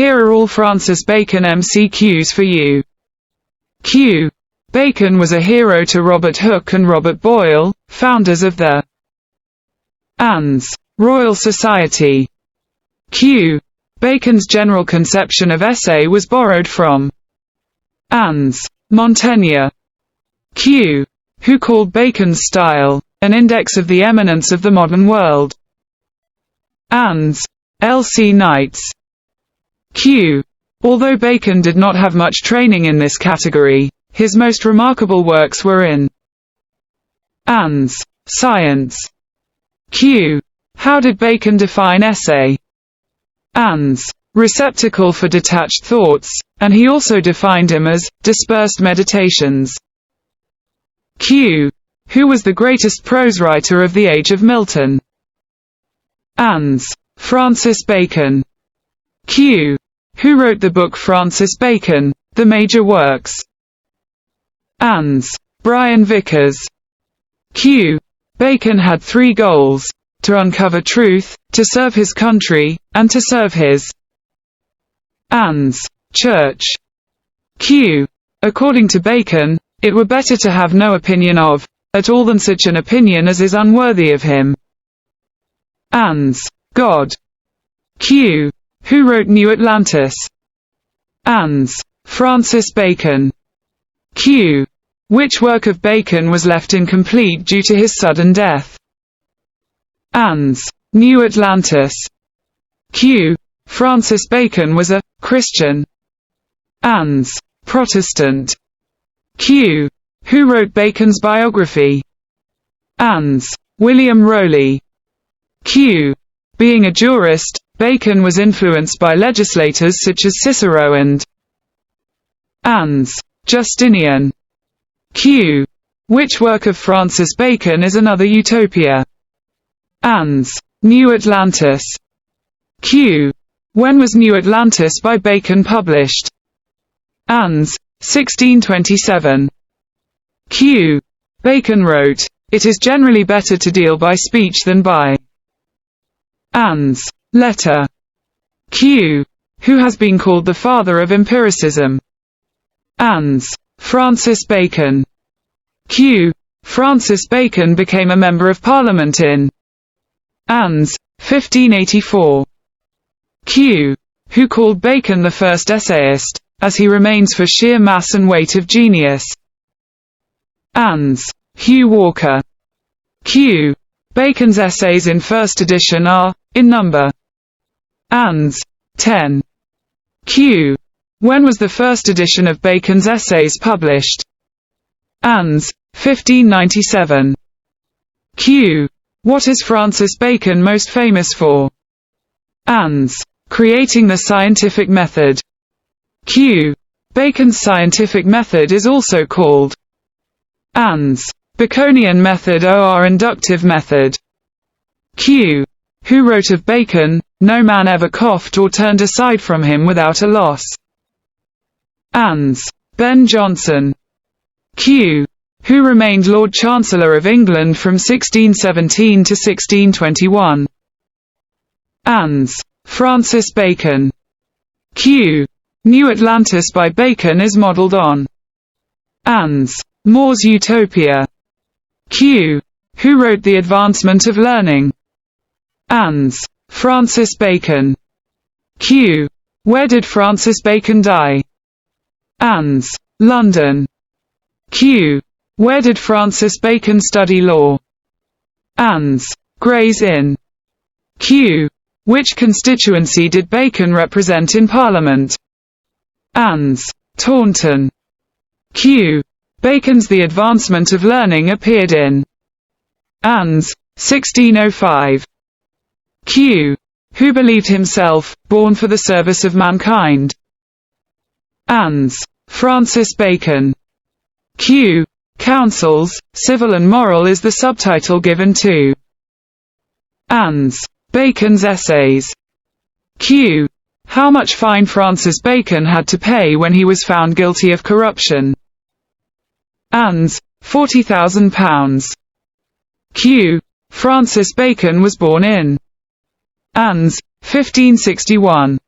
Here are all Francis Bacon MCQs for you. Q. Bacon was a hero to Robert Hooke and Robert Boyle, founders of the Anne's Royal Society. Q. Bacon's general conception of essay was borrowed from Anne's Montaigne. Q. Who called Bacon's style an index of the eminence of the modern world? Anne's L.C. Knights. Q. Although Bacon did not have much training in this category, his most remarkable works were in Anne's Science. Q. How did Bacon define essay? Anne's receptacle for detached thoughts, and he also defined him as dispersed meditations. Q. Who was the greatest prose writer of the age of Milton? Anne's Francis Bacon. Q. Who wrote the book Francis Bacon, The Major Works? Anne's Brian Vickers. Q. Bacon had 3 goals: to uncover truth, to serve his country, and to serve his Anne's Church. Q. According to Bacon, it were better to have no opinion of, at all than such an opinion as is unworthy of him. Anne's God. Q. Who wrote New Atlantis? Anne's Francis Bacon. Q. Which work of Bacon was left incomplete due to his sudden death? Anne's New Atlantis. Q. Francis Bacon was a Christian. Anne's Protestant. Q. Who wrote Bacon's biography? Anne's William Rowley. Q. Being a jurist, Bacon was influenced by legislators such as Cicero and Anne's Justinian. Q. Which work of Francis Bacon is another utopia? Anne's New Atlantis. Q. When was New Atlantis by Bacon published? Anne's 1627. Q. Bacon wrote, "It is generally better to deal by speech than by Anne's letter." Q. Who has been called the father of empiricism? Anne's Francis Bacon. Q. Francis Bacon became a member of Parliament in Anne's 1584. Q. Who called Bacon the first essayist, as he remains for sheer mass and weight of genius? Anne's Hugh Walker. Q. Bacon's essays in first edition are, in number. Anne's 10. Q. When was the first edition of Bacon's essays published? Anne's 1597. Q. What is Francis Bacon most famous for? Anne's Creating the Scientific Method. Q. Bacon's scientific method is also called Anne's Baconian method or inductive method. Q. Who wrote of Bacon, "No man ever coughed or turned aside from him without a loss"? Anne's Ben Jonson. Q. Who remained Lord Chancellor of England from 1617 to 1621? Anne's Francis Bacon. Q. New Atlantis by Bacon is modelled on Anne's More's Utopia. Q. Who wrote The Advancement of Learning? Anne's Francis Bacon. Q. Where did Francis Bacon die? Anne's London. Q. Where did Francis Bacon study law? Anne's Gray's Inn. Q. Which constituency did Bacon represent in Parliament? Anne's Taunton. Q. Bacon's The Advancement of Learning appeared in Anne's 1605. Q. Who believed himself born for the service of mankind? Anne's Francis Bacon. Q. Counsels, Civil and Moral is the subtitle given to Anne's Bacon's essays. Q. How much fine Francis Bacon had to pay when he was found guilty of corruption? Anne's £40,000. Q. Francis Bacon was born in Anne's 1561.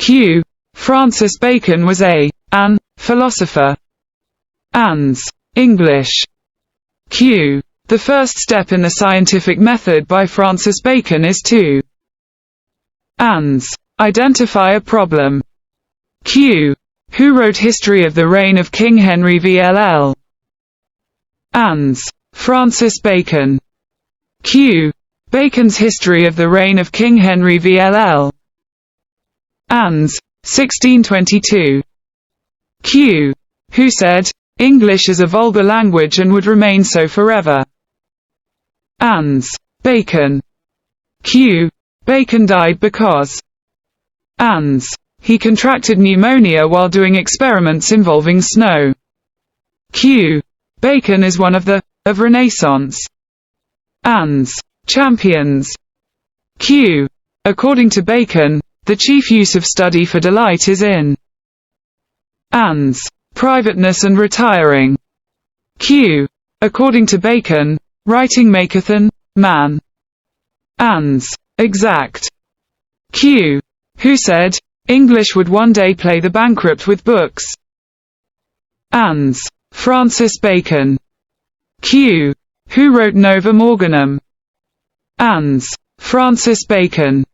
Q. Francis Bacon was an philosopher. Ans. English. Q. The first step in the scientific method by Francis Bacon is to ans. Identify a problem. Q. Who wrote History of the Reign of King Henry VLL? Ans. Francis Bacon. Q. Bacon's History of the Reign of King Henry VLL. Ans. 1622. Q. Who said, English is a vulgar language and would remain so forever? Ans. Bacon. Q. Bacon died because ans. He contracted pneumonia while doing experiments involving snow. Q. Bacon is one of the Renaissance ans. Champions. Q. According to Bacon, the chief use of study for delight is in ans. Privateness and retiring. Q. According to Bacon, writing maketh an man ans. Exact. Q. Who said, English would one day play the bankrupt with books? Ans. Francis Bacon. Q. Who wrote Novum Organum? Ans. Francis Bacon.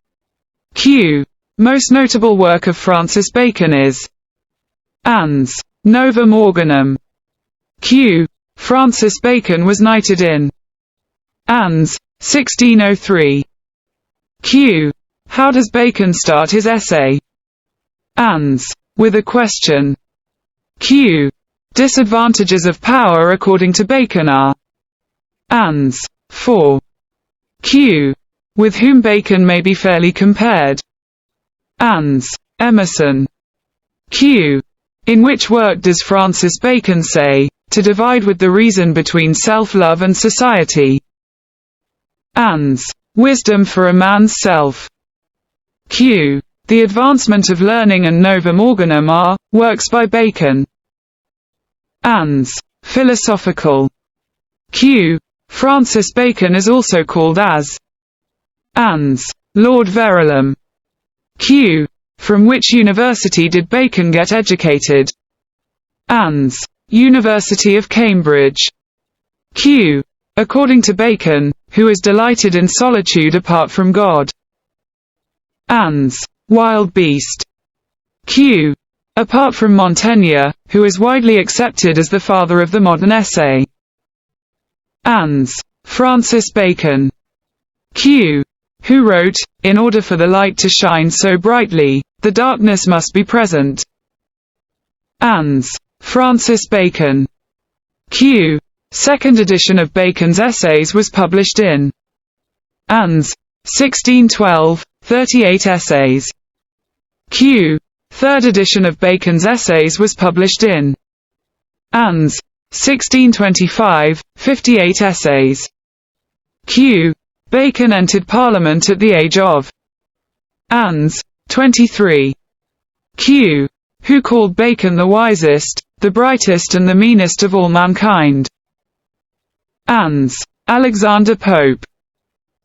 Q. Most notable work of Francis Bacon is ans. Novum Organum. Q. Francis Bacon was knighted in ans. 1603. Q. How does Bacon start his essay? Ans. With a question. Q. Disadvantages of power according to Bacon are ans. 4. Q. With whom Bacon may be fairly compared? Ans. Emerson. Q. In which work does Francis Bacon say, to divide with the reason between self-love and society? Ans. Wisdom for a man's self. Q. The Advancement of Learning and Novum Organum are works by Bacon. Ans. Philosophical. Q. Francis Bacon is also called as ans. Lord Verulam. Q. From which university did Bacon get educated? Ans. University of Cambridge. Q. According to Bacon, who is delighted in solitude apart from God? Ans. Wild beast. Q. Apart from Montaigne, who is widely accepted as the father of the modern essay? Ans. Francis Bacon. Q. Who wrote, In order for the light to shine so brightly, the darkness must be present? Ans. Francis Bacon. Q. Second edition of Bacon's essays was published in ans. 1612, 38 essays. Q. Third edition of Bacon's essays was published in ans. 1625, 58 essays. Q. Bacon entered Parliament at the age of ans. 23. Q. Who called Bacon the wisest, the brightest and the meanest of all mankind? Ans. Alexander Pope.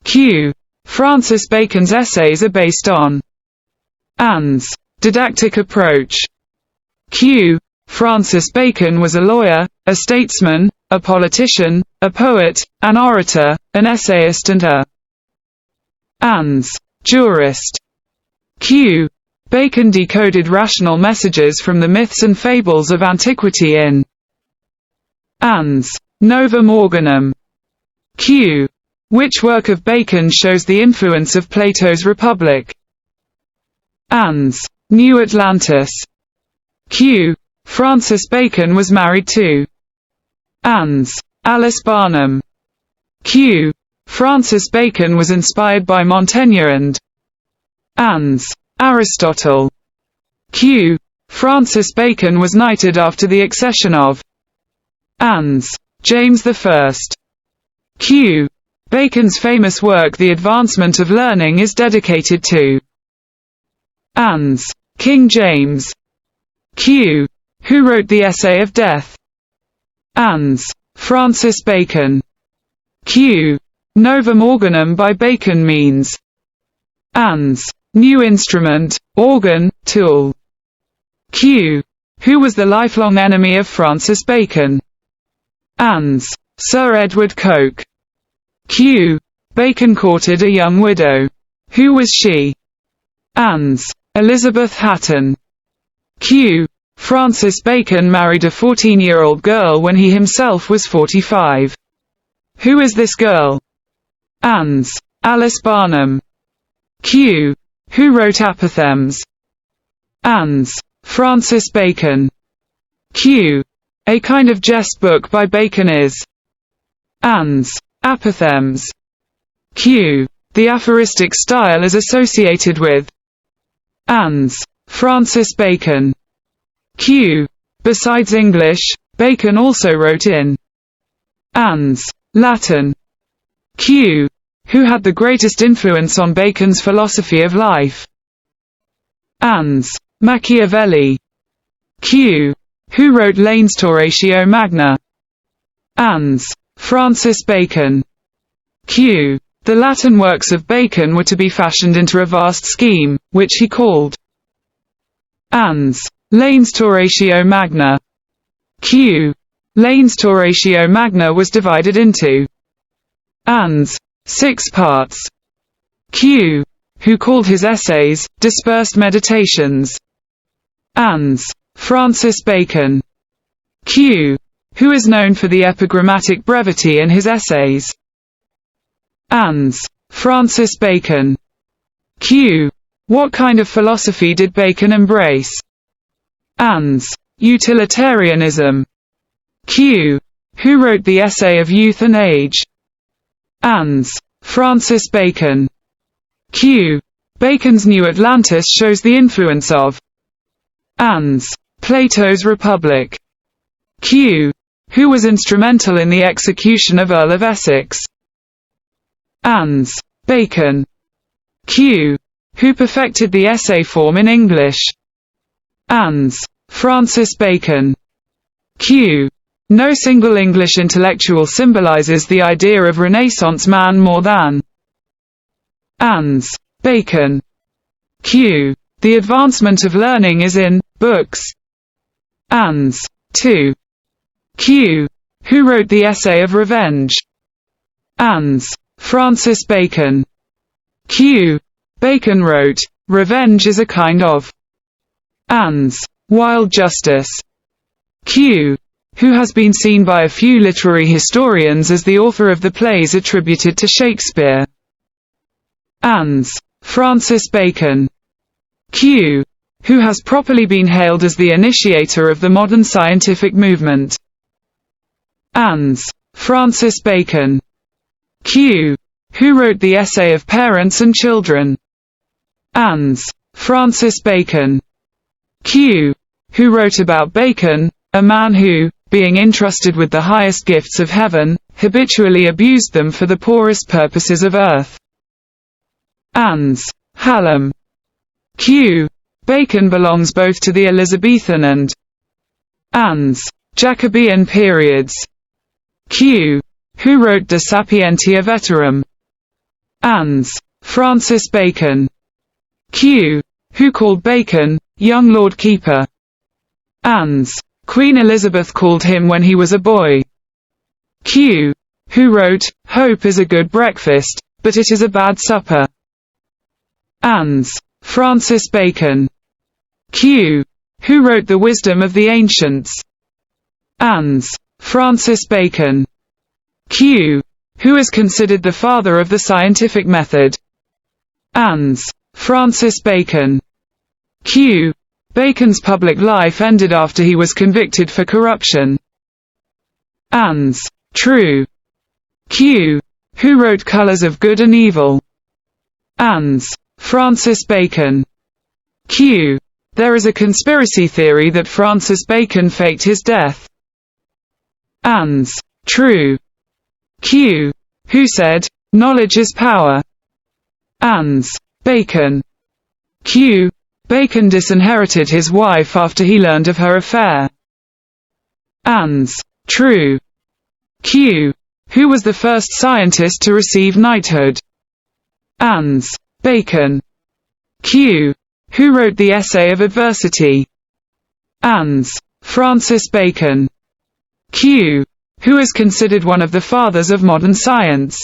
Q. Francis Bacon's essays are based on ans. Didactic approach. Q. Francis Bacon was a lawyer, a statesman, a politician, a poet, an orator, an essayist and a ans. Jurist. Q. Bacon decoded rational messages from the myths and fables of antiquity in ans. Novum Organum. Q. Which work of Bacon shows the influence of Plato's Republic? Ans. New Atlantis. Q. Francis Bacon was married to ans. Alice Barnum. Q. Francis Bacon was inspired by Montaigne and ans. Aristotle. Q. Francis Bacon was knighted after the accession of ans. James I. Q. Bacon's famous work The Advancement of Learning is dedicated to ans. King James. Q. Who wrote the Essay of Death? Ans. Francis Bacon. Q. Novum Organum by Bacon means ans. new instrument, organ, tool. Q. Who was the lifelong enemy of Francis Bacon? Ans. Sir Edward Coke. Q. Bacon courted a young widow. Who was she? Ans. Elizabeth Hatton. Q. Francis Bacon married a 14-year-old girl when he himself was 45. Who is this girl? Ans. Alice Barnum. Q. Who wrote apothegms? Ans. Francis Bacon. Q. A kind of jest book by Bacon is. Ans. Apothegms. Q. The aphoristic style is associated with. Ans. Francis Bacon. Q. Besides English, Bacon also wrote in. Ans. Latin. Q. Who had the greatest influence on Bacon's philosophy of life? Ans. Machiavelli. Q. Who wrote L'Instauratio Magna? Ans. Francis Bacon. Q. The Latin works of Bacon were to be fashioned into a vast scheme, which he called. Ans. L'Instauratio Magna. Q. L'Instauratio Magna was divided into. Ans. 6 parts. Q. Who called his essays, dispersed meditations. Ans. Francis Bacon. Q. Who is known for the epigrammatic brevity in his essays. Ans. Francis Bacon. Q. What kind of philosophy did Bacon embrace? Ans. Utilitarianism. Q. Who wrote the Essay of Youth and Age? Ans. Francis Bacon. Q. Bacon's New Atlantis shows the influence of. Ans. Plato's Republic. Q. Who was instrumental in the execution of Earl of Essex? Ans. Bacon. Q. Who perfected the essay form in English? Ans. Francis Bacon. Q. No single English intellectual symbolizes the idea of Renaissance man more than. Ans. Bacon. Q. The advancement of learning is in books. Ans. 2. Q. Who wrote the Essay of Revenge? Ans. Francis Bacon. Q. Bacon wrote, Revenge is a kind of. Ans. Wild justice. Q. Who has been seen by a few literary historians as the author of the plays attributed to Shakespeare. Ans. Francis Bacon. Q. Who has properly been hailed as the initiator of the modern scientific movement. Ans. Francis Bacon. Q. Who wrote the Essay of Parents and Children? Ans. Francis Bacon. Q. Who wrote about Bacon, a man who, being entrusted with the highest gifts of heaven, habitually abused them for the poorest purposes of earth. Ans. Hallam. Q. Bacon belongs both to the Elizabethan and Ans. Jacobean periods. Q. Who wrote De Sapientia Veterum? Ans. Francis Bacon. Q. Who called Bacon, young Lord Keeper? Ans. Queen Elizabeth called him when he was a boy. Q. Who wrote, Hope is a good breakfast, but it is a bad supper? Ans. Francis Bacon. Q. Who wrote The Wisdom of the Ancients? Ans. Francis Bacon. Q. Who is considered the father of the scientific method? Ans. Francis Bacon. Q. Bacon's public life ended after he was convicted for corruption. Ans. True. Q. Who wrote Colors of Good and Evil? Ans. Francis Bacon. Q. There is a conspiracy theory that Francis Bacon faked his death. Ans. True. Q. Who said, knowledge is power? Ans. Bacon. Q. Bacon disinherited his wife after he learned of her affair. Ans. True. Q. Who was the first scientist to receive knighthood? Ans. Bacon. Q. Who wrote the Essay of Adversity? Ans. Francis Bacon. Q. Who is considered one of the fathers of modern science?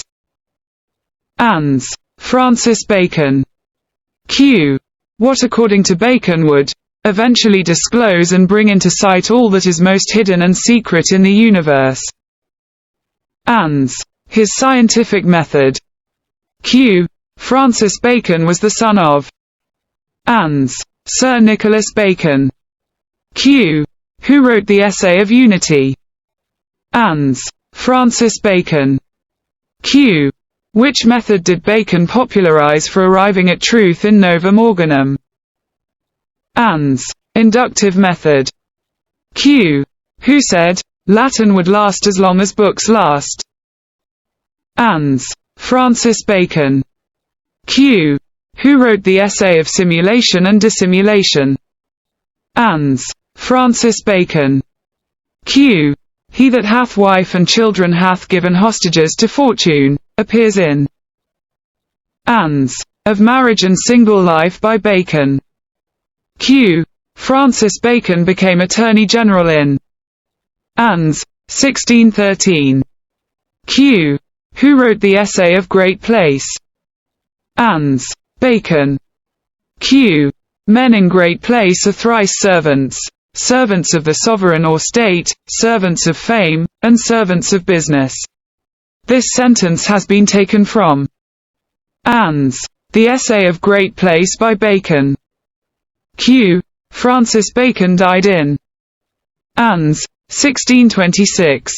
Ans. Francis Bacon. Q. What, according to Bacon, would eventually disclose and bring into sight all that is most hidden and secret in the universe? Ans. His scientific method. Q. Francis Bacon was the son of Ans. Sir Nicholas Bacon. Q. Who wrote the Essay of Unity? Ans. Francis Bacon. Q. Which method did Bacon popularize for arriving at truth in Novum Organum? Ans. Inductive method. Q. Who said Latin would last as long as books last? Ans. Francis Bacon. Q. Who wrote the Essay of Simulation and Dissimulation? Ans. Francis Bacon. Q. He that hath wife and children hath given hostages to fortune, appears in Ans. Of Marriage and Single Life by Bacon. Q. Francis Bacon became Attorney General in Ans. 1613. Q. Who wrote the Essay of Great Place? Ans. Bacon. Q. Men in great place are thrice servants: servants of the sovereign or state, servants of fame, and servants of business. This sentence has been taken from Ans. The Essay of Great Place by Bacon. Q. Francis Bacon died in Ans. 1626.